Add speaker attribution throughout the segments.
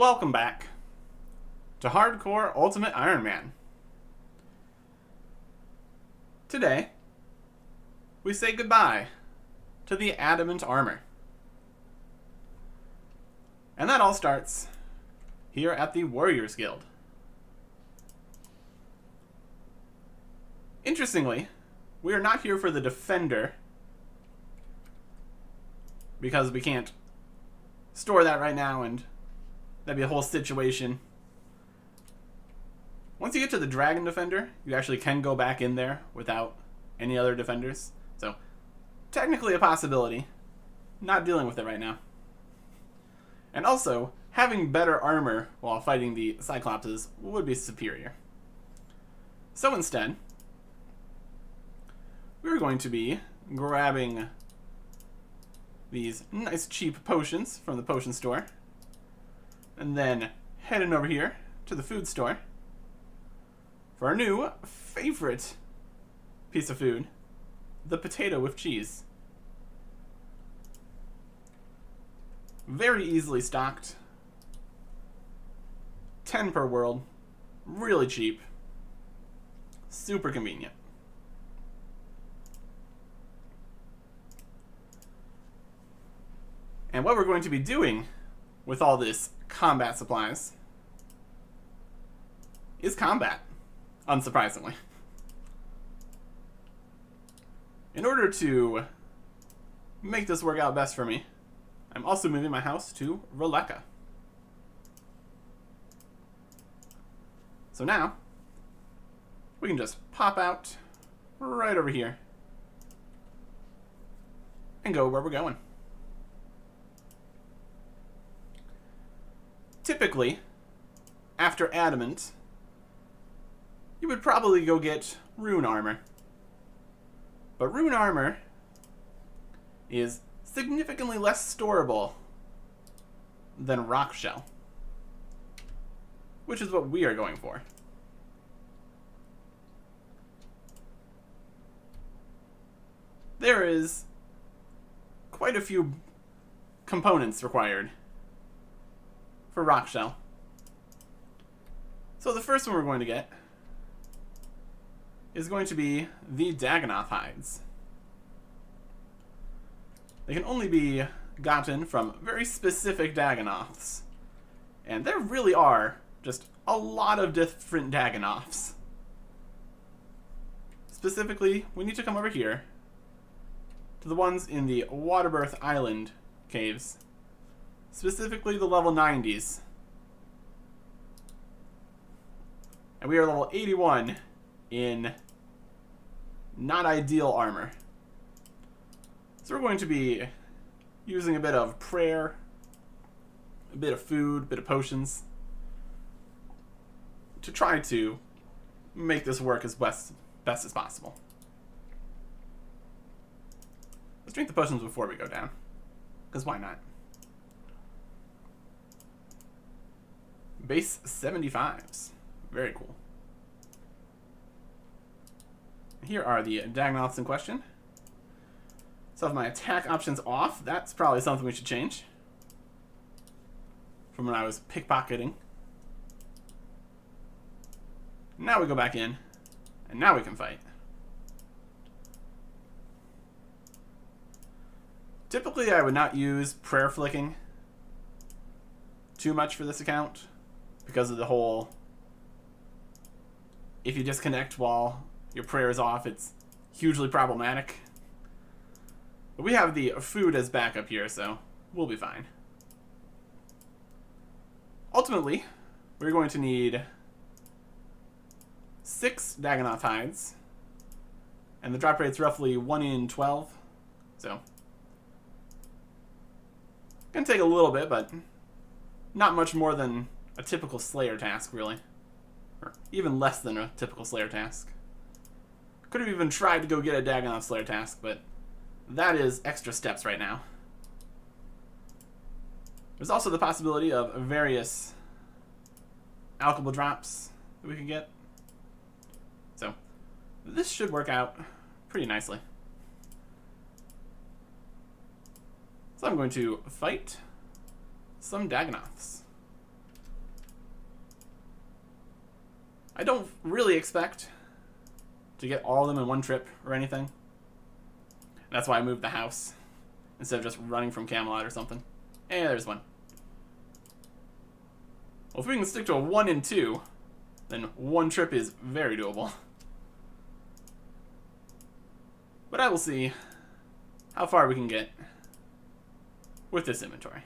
Speaker 1: Welcome back to Hardcore Ultimate Iron Man. Today, we say goodbye to the adamant armor. And that all starts here at the Warriors Guild. Interestingly, we are not here for the Defender because we can't store that right now and that'd be a whole situation. Once you get to the Dragon Defender, you actually can go back in there without any other defenders. So, technically a possibility. Not dealing with it right now. And also, having better armor while fighting the Cyclopses would be superior. So instead, we're going to be grabbing these nice cheap potions from the potion store. And then heading over here to the food store for our new favorite piece of food, the potato with cheese. Very easily stocked. 10 per world. Really cheap. Super convenient. And what we're going to be doing with all this combat supplies is combat, unsurprisingly. In order to make this work out best for me, I'm also moving my house to Roleka. So now, we can just pop out right over here and go where we're going. Typically, after Adamant, you would probably go get Rune Armor. But Rune Armor is significantly less storable than Rock Shell, which is what we are going for. There is quite a few components required for Rock Shell. So the first one we're going to get is going to be the Dagannoth hides. They can only be gotten from very specific Dagannoths. And there really are just a lot of different Dagannoths. Specifically, we need to come over here to the ones in the Waterbirth Island caves. Specifically the level 90s. And we are level 81 in not ideal armor. So we're going to be using a bit of prayer, a bit of food, a bit of potions to try to make this work as best as possible. Let's drink the potions before we go down, because why not? Base 75s. Very cool. Here are the Dagannoths in question. So I have my attack options off. That's probably something we should change from when I was pickpocketing. Now we go back in, and now we can fight. Typically I would not use prayer flicking too much for this account, because of the whole, if you disconnect while your prayer is off, it's hugely problematic. But we have the food as backup here, so we'll be fine. Ultimately, we're going to need 6 Dagannoth hides, and the drop rate's roughly 1 in 12, so gonna take a little bit, but not much more than a typical Slayer task, really. Or even less than a typical Slayer task. Could have even tried to go get a Dagannoth Slayer task, but that is extra steps right now. There's also the possibility of various alchemical drops that we could get. So, this should work out pretty nicely. So I'm going to fight some Dagannoths. I don't really expect to get all of them in one trip or anything. That's why I moved the house instead of just running from Camelot or something. Hey, there's one. Well, if we can stick to a 1 and 2, then one trip is very doable. But I will see how far we can get with this inventory.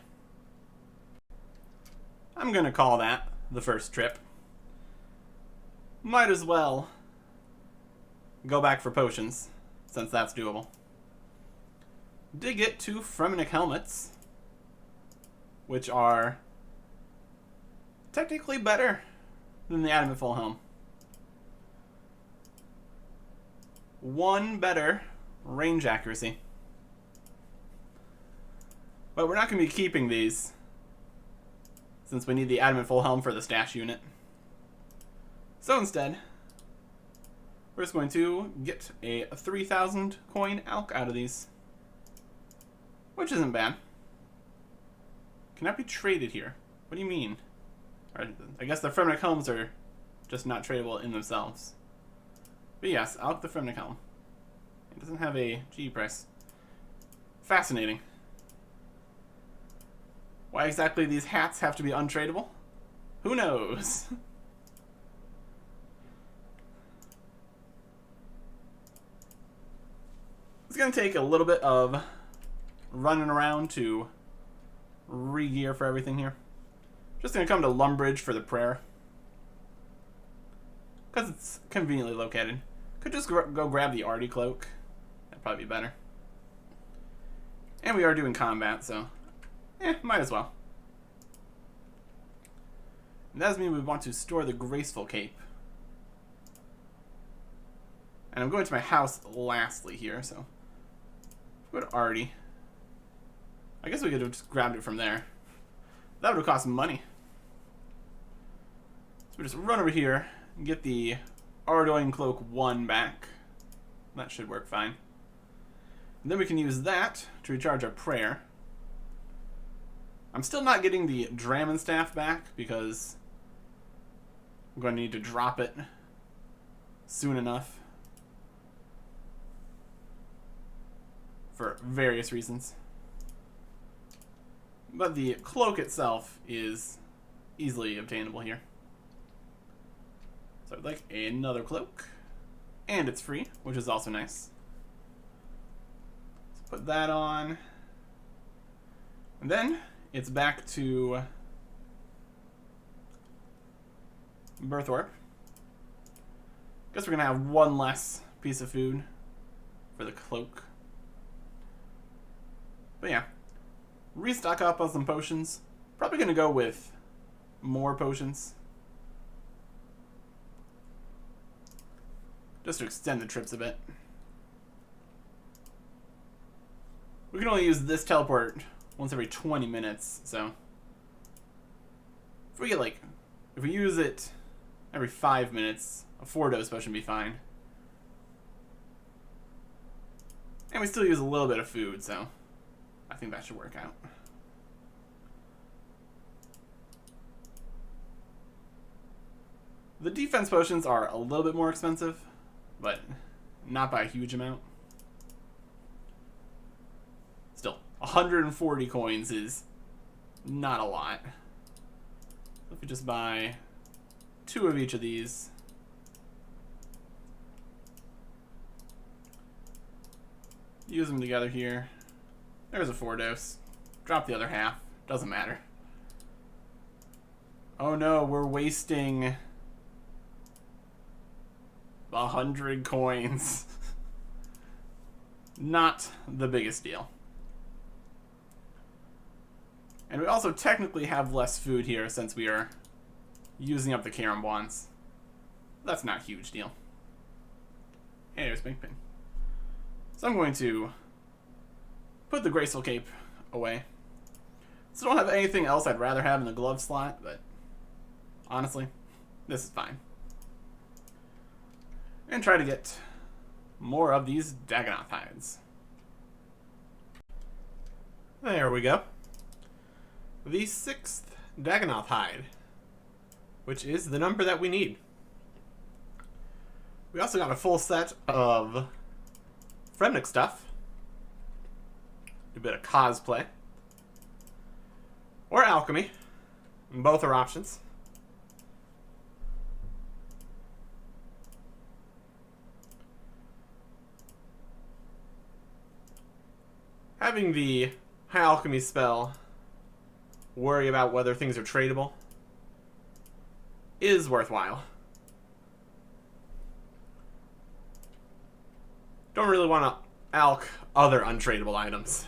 Speaker 1: I'm going to call that the first trip. Might as well go back for potions, since that's doable. Did get 2 Fremenic helmets, which are technically better than the Adamant Full Helm. 1 better range accuracy. But we're not going to be keeping these, since we need the Adamant Full Helm for the stash unit. So instead, we're just going to get a 3,000 coin alch out of these. Which isn't bad. Cannot be traded here. What do you mean? I guess the Fremenic helms are just not tradable in themselves. But yes, alch the Fremenic helm. It doesn't have a G price. Fascinating. Why exactly these hats have to be untradeable? Who knows? It's going to take a little bit of running around to re-gear for everything here. Just going to come to Lumbridge for the prayer, because it's conveniently located. Could just go grab the Artie cloak. That'd probably be better. And we are doing combat, so might as well. And that does mean we want to store the Graceful Cape. And I'm going to my house lastly here, so go to Artie. I guess we could have just grabbed it from there. That would have cost money. So we just run over here and get the Ardoin Cloak 1 back. That should work fine. And then we can use that to recharge our prayer. I'm still not getting the Dramen Staff back because I'm going to need to drop it soon enough for various reasons. But the cloak itself is easily obtainable here. So I'd like another cloak. And it's free, which is also nice. Let's put that on. And then it's back to Birthwarp. Guess we're going to have one less piece of food for the cloak. But yeah. Restock up on some potions. Probably going to go with more potions, just to extend the trips a bit. We can only use this teleport once every 20 minutes, so if we get if we use it every 5 minutes, a 4-dose potion would be fine. And we still use a little bit of food, so I think that should work out. The defense potions are a little bit more expensive, but not by a huge amount. Still, 140 coins is not a lot. If we just buy 2 of each of these, use them together here. There's a 4-dose. Drop the other half. Doesn't matter. Oh no, we're wasting 100 coins. Not the biggest deal. And we also technically have less food here since we are using up the Karam Bonds. That's not a huge deal. Hey, there's Big Pin. So I'm going to put the Graceful Cape away. So I don't have anything else I'd rather have in the glove slot, but honestly, this is fine. And try to get more of these Dagonoth hides.
Speaker 2: There we go. The 6th Dagonoth hide, which is the number that we need.
Speaker 1: We also got a full set of Fremnik stuff. A bit of cosplay. Or alchemy. Both are options. Having the high alchemy spell worry about whether things are tradable is worthwhile. Don't really want to alch other untradeable items.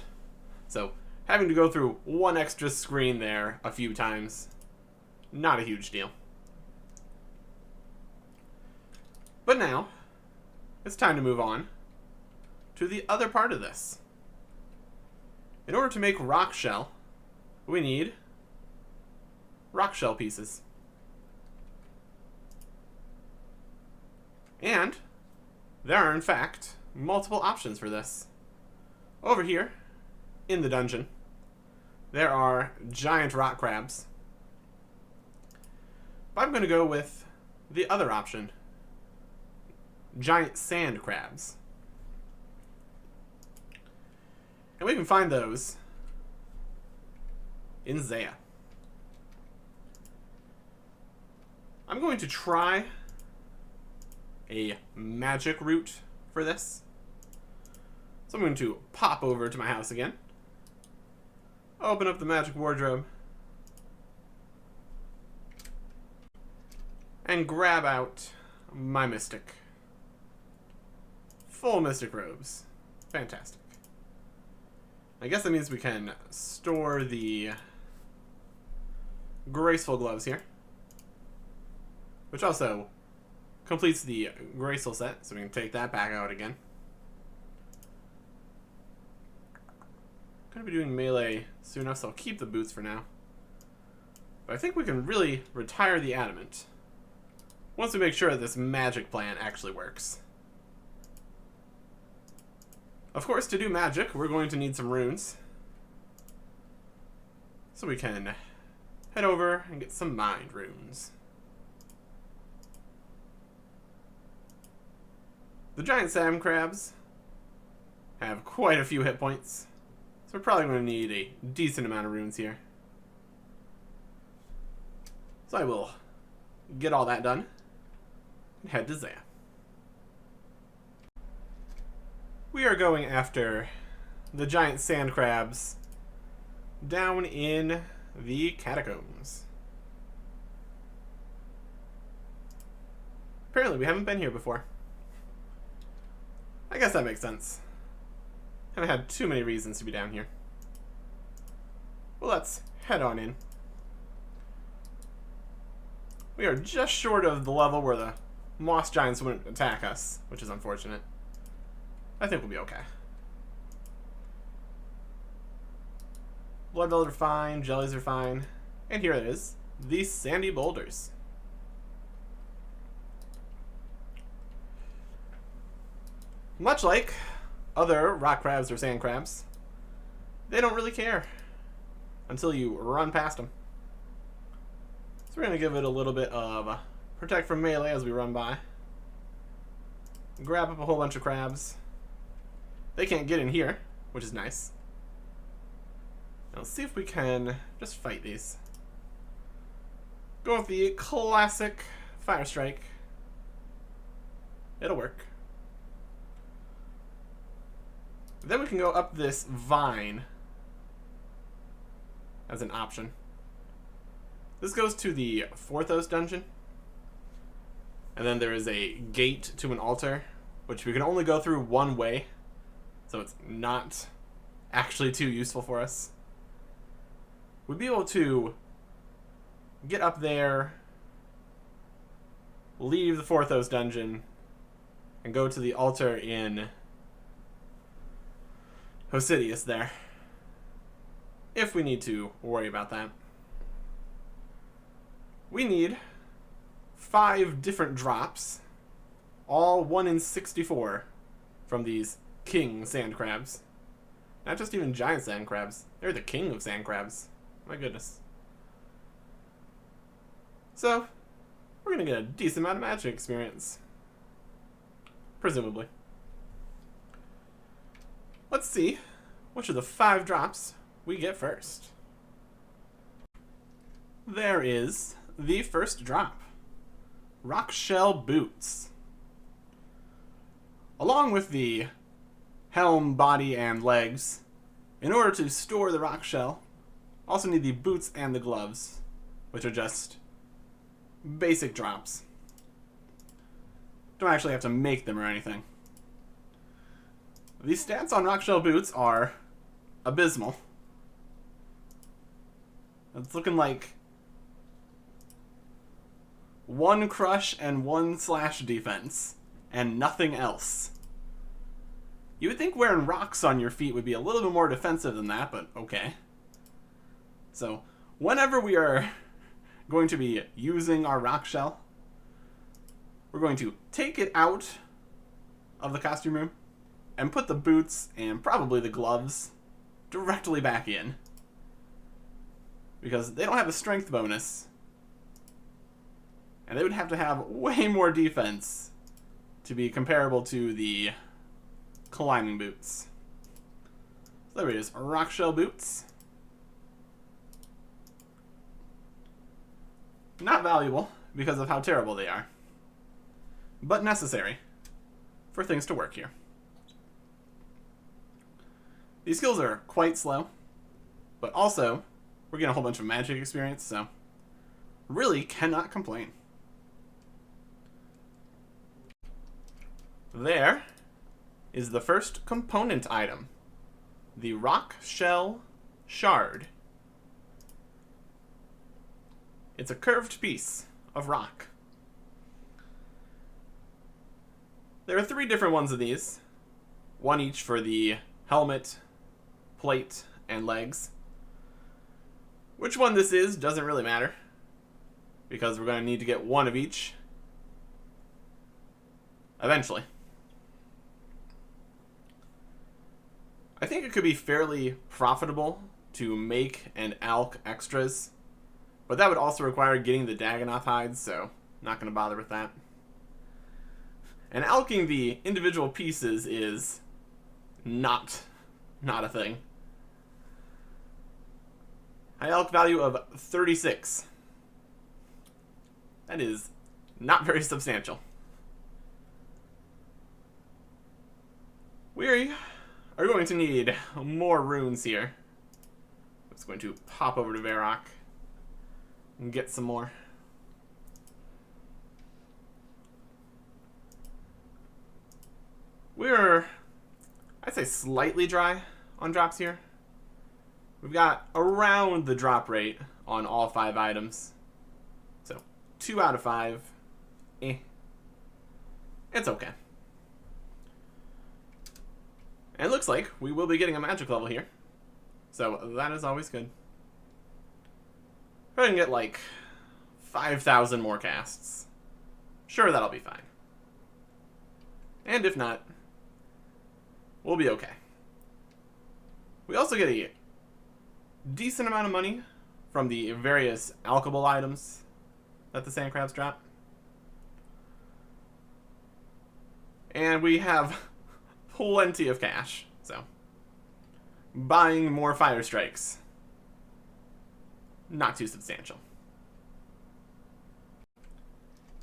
Speaker 1: So having to go through one extra screen there a few times, not a huge deal. But now, it's time to move on to the other part of this. In order to make rock shell, we need rock shell pieces. And there are, in fact, multiple options for this. Over here, in the dungeon, there are giant rock crabs. But I'm going to go with the other option, giant sand crabs. And we can find those in Zaya. I'm going to try a magic route for this. So I'm going to pop over to my house again. Open up the magic wardrobe. And grab out my mystic. Full mystic robes. Fantastic. I guess that means we can store the graceful gloves here. Which also completes the graceful set, so we can take that back out again. Gonna be doing melee soon enough, so I'll keep the boots for now. But I think we can really retire the adamant once we make sure that this magic plan actually works. Of course, to do magic, we're going to need some runes. So we can head over and get some mind runes. The giant sand crabs have quite a few hit points, so we're probably going to need a decent amount of runes here. So I will get all that done and head to Zaya. We are going after the giant sand crabs down in the catacombs. Apparently we haven't been here before. I guess that makes sense. Haven't had too many reasons to be down here. Well, let's head on in. We are just short of the level where the moss giants wouldn't attack us, which is unfortunate. I think we'll be okay. Blood bells are fine, jellies are fine. And here it is, these sandy boulders. Much like other rock crabs or sand crabs, they don't really care until you run past them. So we're going to give it a little bit of protect from melee as we run by. Grab up a whole bunch of crabs. They can't get in here, which is nice. Now let's see if we can just fight these. Go with the classic fire strike. It'll work. Then we can go up this vine as an option. This goes to the Forthos dungeon. And then there is a gate to an altar, which we can only go through one way. So it's not actually too useful for us. We'd be able to get up there, leave the Forthos dungeon, and go to the altar in Hosidius there, if we need to worry about that. We need 5 different drops, all 1 in 64 from these king sand crabs. Not just even giant sand crabs, they're the king of sand crabs. My goodness. So, we're gonna get a decent amount of magic experience. Presumably. Let's see which of the 5 drops we get first. There is the first drop. Rock Shell Boots. Along with the helm, body, and legs, in order to store the rock shell, also need the boots and the gloves, which are just basic drops. Don't actually have to make them or anything. The stats on rock shell boots are abysmal. It's looking like 1 crush and 1 slash defense, and nothing else. You would think wearing rocks on your feet would be a little bit more defensive than that, but okay. So, whenever we are going to be using our rock shell, we're going to take it out of the costume room and put the boots and probably the gloves directly back in. Because they don't have a strength bonus. And they would have to have way more defense to be comparable to the climbing boots. So there it is, rock shell boots. Not valuable because of how terrible they are, but necessary for things to work here. These skills are quite slow, but also we're getting a whole bunch of magic experience, so really cannot complain. There is the first component item, the Rock Shell Shard. It's a curved piece of rock. There are 3 different ones of these, one each for the helmet, plate, and legs. Which one this is doesn't really matter, because we're going to need to get one of each eventually. I think it could be fairly profitable to make and alch extras, but that would also require getting the Dagonoth hides, so not going to bother with that. And alching the individual pieces is not a thing. High alch value of 36. That is not very substantial. We are going to need more runes here. I'm just going to pop over to Varrock and get some more. We're, I'd say, slightly dry on drops here. We've got around the drop rate on all 5 items. So, 2 out of 5. It's okay. And it looks like we will be getting a magic level here. So that is always good. If I can get like 5,000 more casts, sure, that'll be fine. And if not, we'll be okay. We also get a decent amount of money from the various alchable items that the sand crabs drop. And we have plenty of cash, so buying more fire strikes, not too substantial.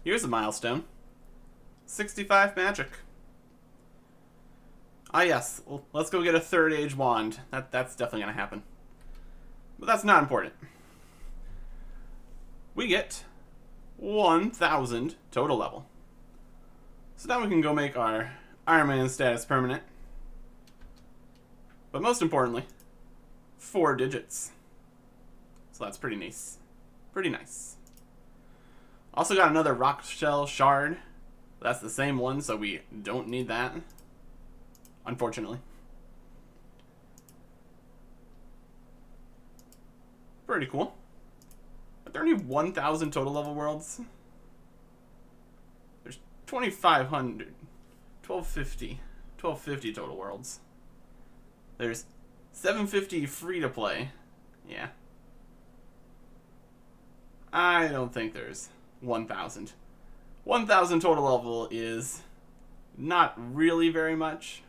Speaker 1: Here's a milestone. 65 magic. Ah yes, let's go get a 3rd age wand. That's definitely gonna happen. But that's not important. We get 1,000 total level. So now we can go make our Iron Man status permanent. But most importantly, 4 digits. So that's pretty nice. Pretty nice. Also got another Rock Shell Shard. That's the same one, so we don't need that, unfortunately. Pretty cool. Are there any 1,000 total level worlds? There's 2,500. 1250 total worlds. There's 750 free to play. Yeah. I don't think there's 1,000. 1,000 total level is not really very much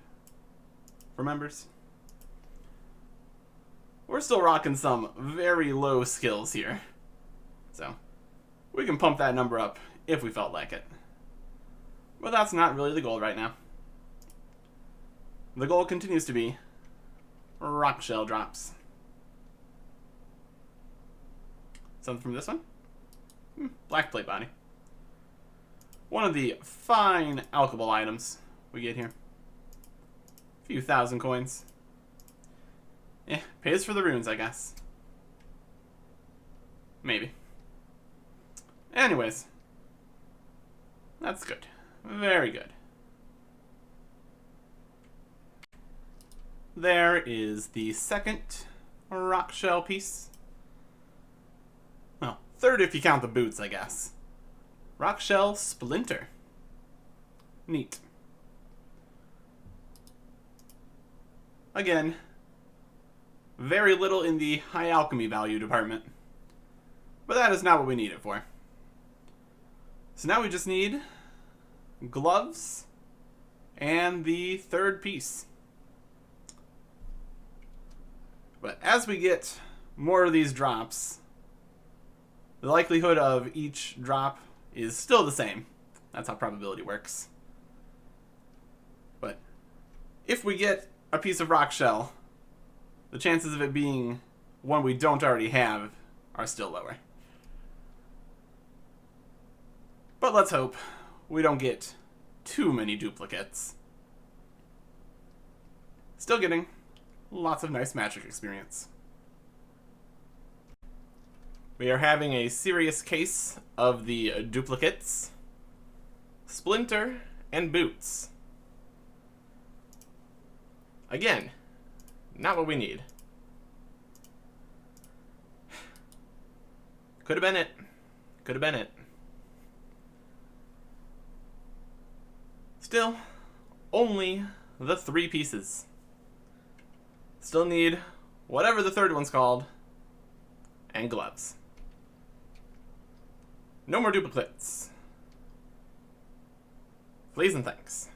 Speaker 1: for members. We're still rocking some very low skills here. So, we can pump that number up if we felt like it. But that's not really the goal right now. The goal continues to be rock shell drops. Something from this one? Black plate body. One of the fine alchable items we get here. A few thousand coins. Pays for the runes, I guess. Maybe. Anyways. That's good. Very good. There is the second rock shell piece. Well, third if you count the boots, I guess. Rock shell splinter. Neat. Again, very little in the high alchemy value department. But that is not what we need it for. So now we just need gloves and the third piece. But as we get more of these drops, the likelihood of each drop is still the same. That's how probability works. But if we get a piece of rock shell, the chances of it being one we don't already have are still lower. But let's hope we don't get too many duplicates. Still getting lots of nice magic experience. We are having a serious case of the duplicates, splinter, and boots. Again, not what we need. Could have been it. Could have been it. Still, only the 3 pieces. Still need whatever the third one's called, and gloves. No more duplicates. Please and thanks.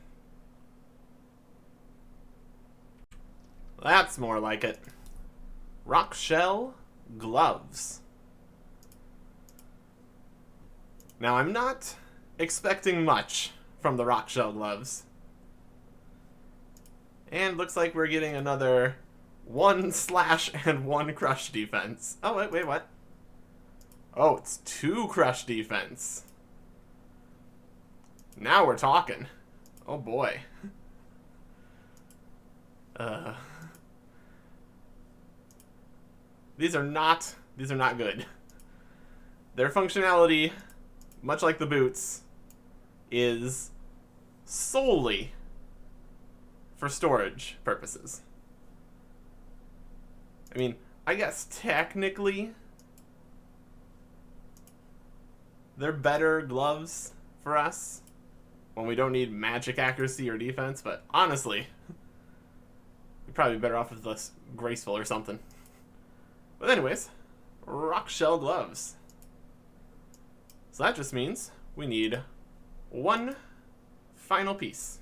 Speaker 1: That's more like it. Rock shell gloves. Now I'm not expecting much from the rock shell gloves. And looks like we're getting another 1 slash and 1 crush defense. Oh, wait, what? Oh, it's 2 crush defense. Now we're talking. Oh boy. These are not good. Their functionality, much like the boots, is solely for storage purposes. I mean, I guess technically they're better gloves for us when we don't need magic accuracy or defense, but honestly, we'd probably be better off with less graceful or something. But anyways, rock shell gloves. So that just means we need 1 final piece.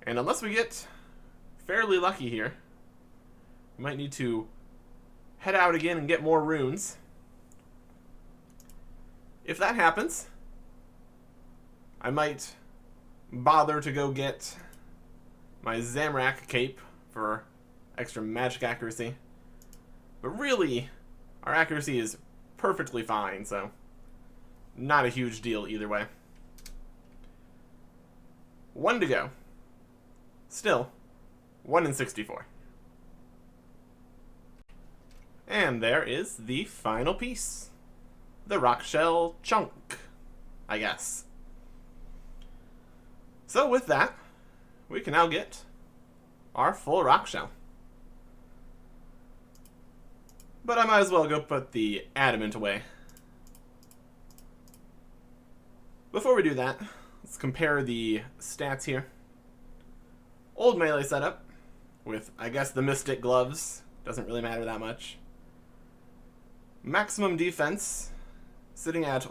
Speaker 1: And unless we get fairly lucky here, we might need to head out again and get more runes. If that happens, I might bother to go get my Zamrak cape for extra magic accuracy. But really, our accuracy is perfectly fine, so not a huge deal either way. 1 to go. Still, 1 in 64. And there is the final piece. The rock shell chunk, I guess. So with that, we can now get our full rock shell. But I might as well go put the adamant away. Before we do that, let's compare the stats here. Old melee setup, with, I guess, the Mystic gloves. Doesn't really matter that much. Maximum defense, sitting at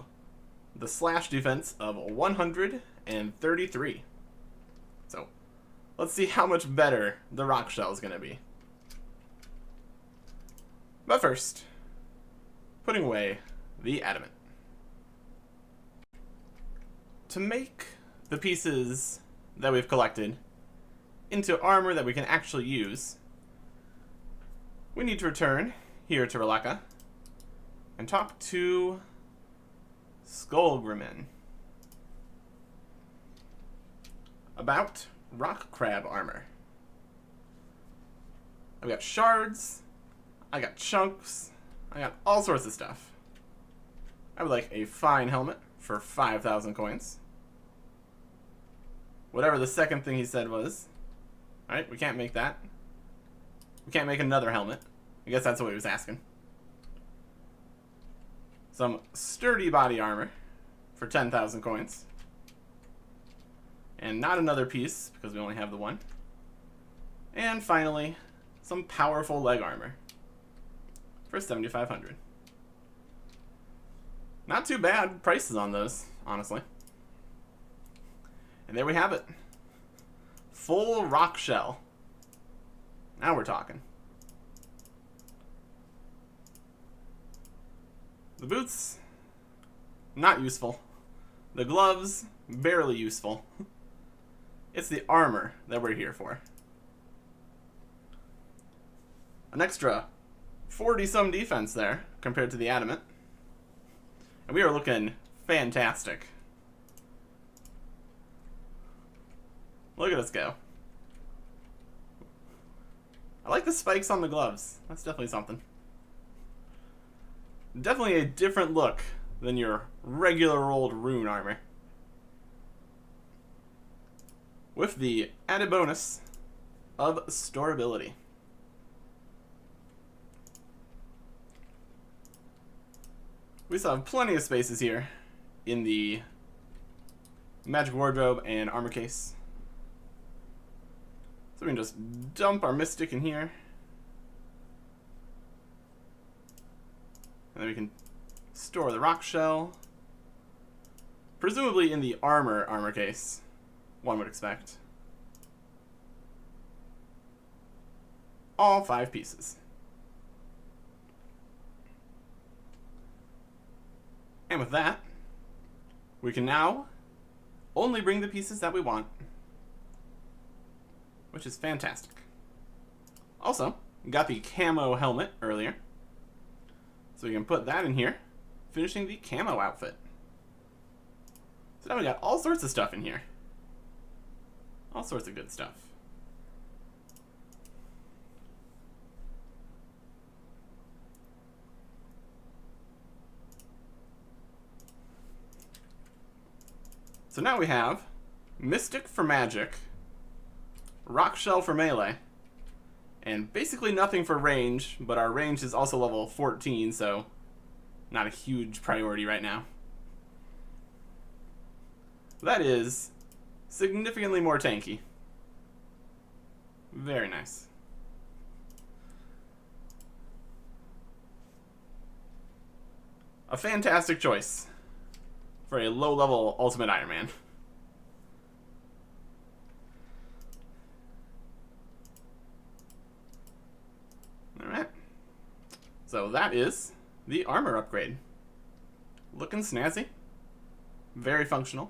Speaker 1: the slash defense of 133. So, let's see how much better the rock shell is going to be. But first, putting away the adamant. To make the pieces that we've collected into armor that we can actually use, we need to return here to Releka and talk to Skullgrimin about rock crab armor. I've got shards, I got chunks, I got all sorts of stuff. I would like a fine helmet for 5,000 coins. Whatever the second thing he said was. Alright, we can't make that. We can't make another helmet. I guess that's what he was asking. Some sturdy body armor for 10,000 coins. And not another piece, because we only have the one. And finally, some powerful leg armor for 7,500. Not too bad prices on those, honestly. And there we have it. Full rock shell. Now we're talking. The boots, not useful. The gloves, barely useful. It's the armor that we're here for. An extra 40-some defense there compared to the adamant. And we are looking fantastic. Look at us go. I like the spikes on the gloves. That's definitely something. Definitely a different look than your regular old rune armor. With the added bonus of storability. We still have plenty of spaces here in the magic wardrobe and armor case. So we can just dump our mystic in here. And then we can store the rock shell. Presumably in the armor case, one would expect. All 5 pieces. And with that, we can now only bring the pieces that we want, which is fantastic. Also, we got the camo helmet earlier, so we can put that in here, finishing the camo outfit. So now we got all sorts of stuff in here. All sorts of good stuff. So now we have Mystic for magic, Rock Shell for melee, and basically nothing for range, but our range is also level 14, so not a huge priority right now. That is significantly more tanky. Very nice. A fantastic choice for a low-level Ultimate Iron Man. Alright. So that is the armor upgrade. Looking snazzy. Very functional.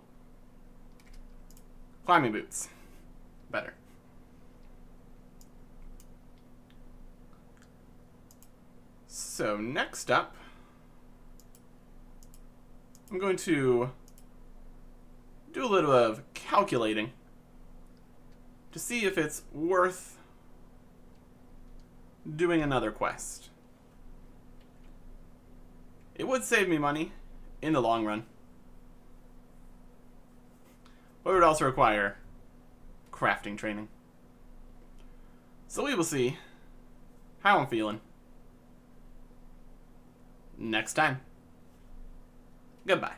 Speaker 1: Climbing boots. Better. So next up, I'm going to do a little of calculating to see if it's worth doing another quest. It would save me money in the long run, but it would also require crafting training. So we will see how I'm feeling next time. Goodbye.